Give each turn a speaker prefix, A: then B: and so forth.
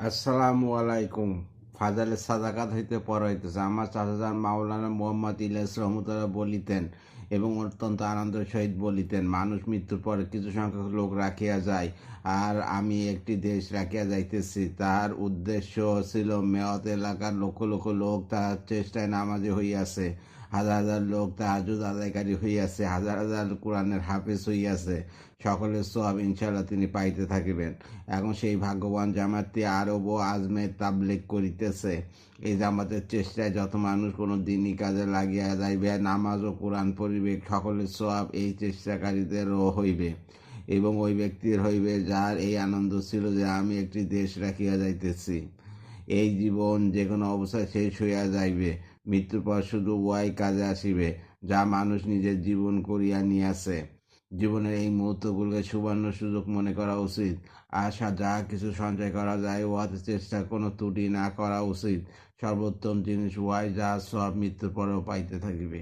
A: আসসালামু আলাইকুম। ফাজালে সাদাকাত হইতে পর হইতেছে। আমার চাচাজান মাওলানা মোহাম্মদ ইলিয়াস রহমতুল্লাহ বলিতেন এবং অত্যন্ত আনন্দের সহিত বলিতেন, মানুষ মৃত্যুর পরে কিছু সংখ্যক লোক রাখিয়া যায়, আর আমি একটি দেশ রাখিয়া যাইতেছি। তাহার উদ্দেশ্য ছিল মেয়ত এলাকার লক্ষ লক্ষ লোক তাহার চেষ্টায় নামাজি হইয়াছে, হাজার হাজার লোক তাহাজ্জুদ আদায়কারী হইয়াছে, হাজার হাজার কোরআনের হাফেজ হইয়াছে। সকলের সওয়াব ইনশাআল্লাহ তিনি পাইতে থাকিবেন। এখন সেই ভাগ্যবান জামাতটি আরব ও আজমের তাবলিগ করিতেছে। এই জামাতের চেষ্টায় যত মানুষ কোনো দিনই কাজে লাগিয়া যাইবে, নামাজ ও কোরআন পড়িবে, সকলের সওয়াব এই চেষ্টাকারীদেরও হইবে এবং ওই ব্যক্তির হইবে যার এই আনন্দ ছিল যে আমি একটি দেশ রাখিয়া যাইতেছি। এই জীবন যে কোনো অবস্থায় শেষ হইয়া যাইবে, মৃত্যুর পর শুধু ওয়াই কাজে আসিবে যা মানুষ নিজের জীবন করিয়া নিয়াছে। জীবনের এই মুহূর্তগুলোকে সুবর্ণ সুযোগ মনে করা উচিত। আশা যা কিছু সঞ্চয় করা যায় উহাতে চেষ্টা কোনো ত্রুটি না করা উচিত। সর্বোত্তম জিনিস ওয়াই যা সব মৃত্যুর পরেও পাইতে থাকিবে।